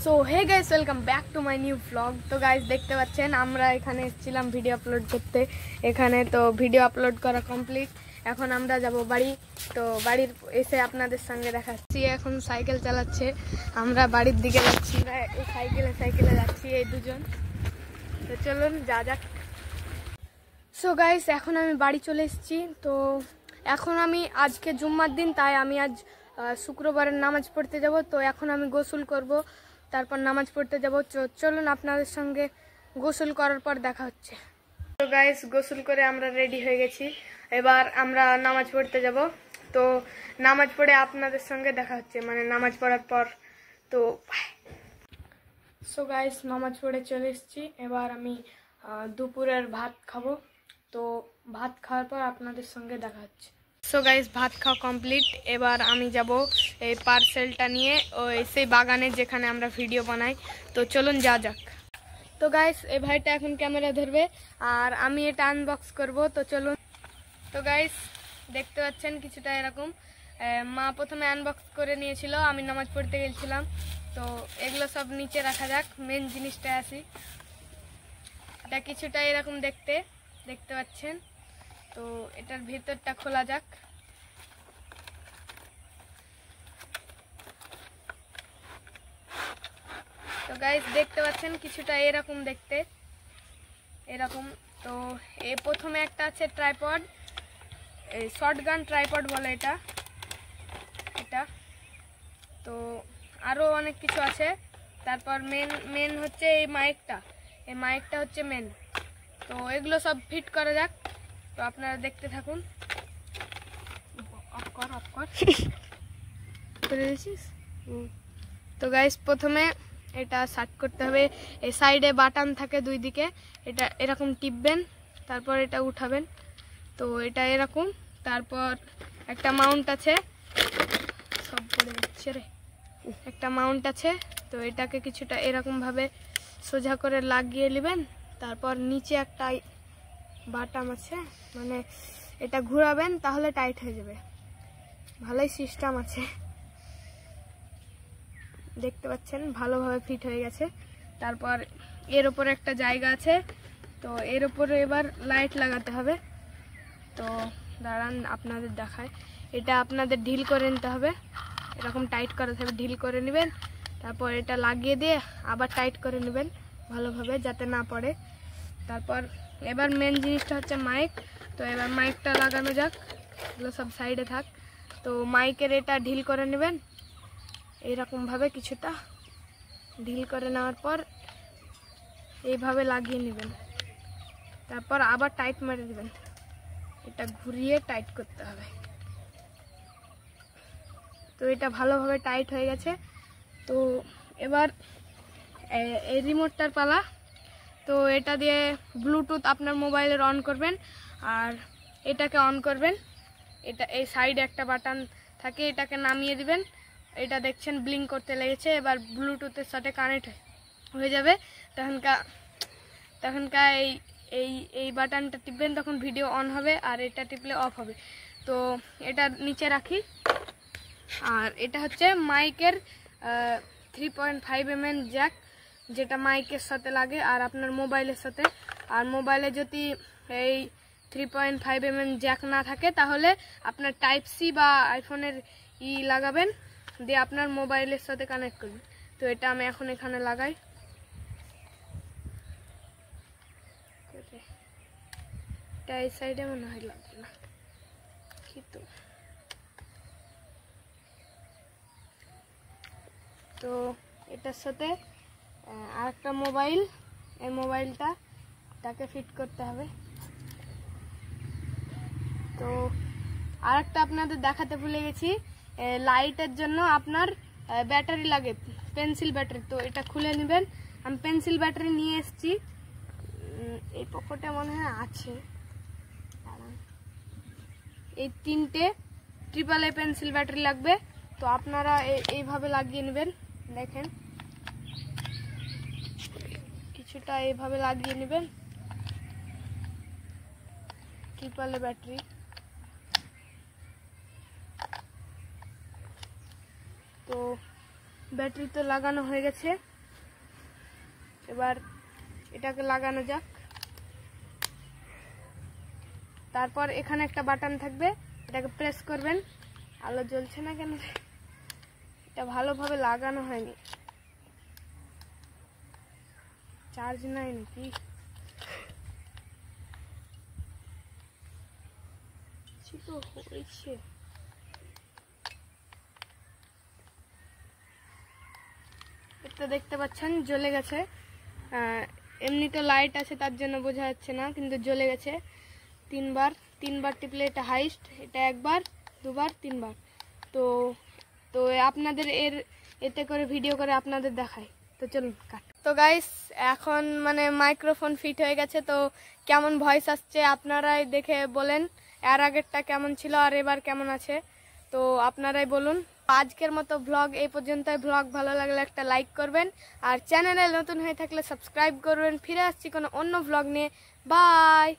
So hey guys, welcome back to my new blog. তো guys দেখতে পাচ্ছেন আমরা এখানে এসেছিলাম ভিডিও আপলোড করতে। এখানে তো ভিডিও আপলোড করা কমপ্লিট। এখন আমরা যাব বাড়ি। তো বাড়ির এসে আপনাদের সঙ্গে দেখাচ্ছি। এখন সাইকেল চালাচ্ছে, আমরা বাড়ির দিকে যাচ্ছি। এই সাইকেলে যাচ্ছি এই দুজন। তো চলুন যা যাক। সো গাইস এখন আমি বাড়ি চলে এসেছি। তো এখন আমি আজকে জুম্মার দিন, তাই আমি আজ শুক্রবারের নামাজ পড়তে যাব। তো এখন আমি গোসল করব, তারপর নামাজ পড়তে যাব। চলুন আপনাদের সঙ্গে গোসল করার পর দেখা হচ্ছে। তো গাইস গোসল করে আমরা রেডি হয়ে গেছি, এবার আমরা নামাজ পড়তে যাব। তো নামাজ পড়ে আপনাদের সঙ্গে দেখা হচ্ছে, মানে নামাজ পড়ার পর। তো সো গাইস নামাজ পড়ে চলে এসেছি, এবার আমি দুপুরের ভাত খাবো। তো ভাত খাওয়ার পর আপনাদের সঙ্গে দেখা হচ্ছে। সো গাইস ভাত খাওয়া কমপ্লিট। এবার আমি যাব এই পার্সেলটা নিয়ে ওই সেই বাগানে যেখানে আমরা ভিডিও বানাই। তো চলুন যা যাক। তো গাইস এই ভাইটা এখন ক্যামেরা ধরবে আর আমি এটা আনবক্স করব। তো চলুন। তো গাইস দেখতে পাচ্ছেন কিছুটা এরকম। মা প্রথমে আনবক্স করে নিয়েছিল, আমি নামাজ পড়তে গেছিলাম। তো এগুলো সব নিচে রাখা যাক, মেন জিনিসটা আসি। এটা কিছুটা এরকম দেখতে পাচ্ছেন। তো এটার ভিতরটা খোলা যাক। তো গাইস দেখতে পাচ্ছেন কিছুটা এরকম দেখতে এরকম। তো প্রথমে একটা আছে ট্রাইপড, এই শর্টগান ট্রাইপড বলে এটা। তো আরো অনেক কিছু আছে। তারপর মেন হচ্ছে এই মাইকটা হচ্ছে মেন। তো এগুলো সব ফিট করা যাক। তো আপনারা দেখতে থাকুন। অফ কর করে দিয়েছিস। তো গাইস প্রথমে এটা সার্ট করতে হবে। এই সাইডে বাটন থাকে দুই দিকে, এটা এরকম টিপবেন, তারপর এটা উঠাবেন। তো এটা এরকম। তারপর একটা মাউন্ট আছে, সব পড়ে যাচ্ছে রে। একটা মাউন্ট আছে। তো এটাকে কিছুটা এরকম ভাবে সোজা করে লাগিয়ে নেবেন। তারপর নিচে একটা বাটাম আছে, মানে এটা ঘোরাবেন তাহলে টাইট হয়ে যাবে। ভালোই সিস্টেম আছে, দেখতে পাচ্ছেন ভালোভাবে ফিট হয়ে গেছে। তারপর এর উপরে একটা জায়গা আছে। তো এর উপরে এবার লাইট লাগাতে হবে। তো দাঁড়ান আপনাদের দেখায়। এটা আপনাদের ঢিল করে নিতে হবে, এরকম টাইট করাতে হবে। ঢিল করে নেবেন, তারপর এটা লাগিয়ে দিয়ে আবার টাইট করে নেবেন ভালোভাবে যাতে না পড়ে। তারপর এবার মেন জিনিসটা হচ্ছে মাইক। তো এবার মাইকটা লাগানো যাক, এগুলো সব সাইডে থাক। তো মাইকের এটা ঢিল করে নেবেন এইরকমভাবে, কিছুটা ঢিল করে নেওয়ার পর এইভাবে লাগিয়ে নেবেন। তারপর আবার টাইট মেরে দেবেন, এটা ঘুরিয়ে টাইট করতে হবে। তো এটা ভালোভাবে টাইট হয়ে গেছে। তো এবার এই রিমোটটার পালা। তো এটা দিয়ে ব্লুটুথ আপনার মোবাইলের অন করবেন আর এটাকে অন করবেন। এটা এই সাইডে একটা বাটন থাকে, এটাকে নামিয়ে দিবেন। এটা দেখছেন ব্লিঙ্ক করতে লেগেছে, এবার ব্লুটুথের সাথে কানেক্ট হয়ে যাবে। তখনকার এই বাটনটা টিপবেন, তখন ভিডিও অন হবে আর এটা টিপলে অফ হবে। তো এটা নিচে রাখি। আর এটা হচ্ছে মাইকের 3.5 mm জ্যাক, যেটা মাইকের সাথে লাগে আর আপনার মোবাইলের সাথে। আর মোবাইলে যদি এই 3.5 mm জ্যাক না থাকে তাহলে আপনার টাইপ সি বা আইফোনের লাগাবেন, দিয়ে আপনার মোবাইলের সাথে কানেক্ট করবেন। তো এটা আমি এখন এখানে লাগাই। এটা এই সাইডে মনে হয় লাগবে না কিন্তু। তো এটার সাথে আর একটা মোবাইল, এই মোবাইলটাকে ফিট করতে হবে। তো আর একটা আপনাদের দেখাতে ভুলে গেছি, লাইটের জন্য আপনার ব্যাটারি লাগে, পেন্সিল ব্যাটারি। তো এটা খুলে নেবেন। আমি পেন্সিল ব্যাটারি নিয়ে এসেছি, এই পকেটে মনে হয় আছে। এই 3টে AAA পেন্সিল ব্যাটারি লাগবে। তো আপনারা এইভাবে লাগিয়ে নেবেন, দেখেন কিছুটা এইভাবে লাগিয়ে নেবেন AAA ব্যাটারি। তো ব্যাটারি তো লাগানো হয়ে গেছে। এবার এটাকে লাগানো যাক। তারপর এখানে একটা বাটন থাকবে, এটাকে প্রেস করবেন। আলো জ্বলছে না কেন? এটা ভালোভাবে লাগানো হয়নি, চার্জ নাই নাকি? তো হয়েছে, এটা দেখতে পাচ্ছেন জ্বলে গেছে। এমনি তো লাইট আছে তার জন্য বোঝা যাচ্ছে না, কিন্তু জ্বলে গেছে। তিনবার টিপলে এটা হাইস্ট, এটা একবার, দুবার, তিনবার। তো তো আপনাদের এতে করে ভিডিও করে আপনাদের দেখাই। তো চলুন কাট। তো গাইস এখন মানে মাইক্রোফোন ফিট হয়ে গেছে, তো কেমন ভয়েস আসছে আপনারাই দেখে বলেন। এর আগেরটা কেমন ছিল আর এবার কেমন আছে, তো আপনারাই বলুন। আজকের মতো ভ্লগ এই পর্যন্তই। ভ্লগ ভালো লাগলে একটা লাইক করবেন, আর চ্যানেলে নতুন হয়ে থাকলে সাবস্ক্রাইব করবেন। ফিরে আসছি কোনো অন্য ভ্লগ নিয়ে। বাই।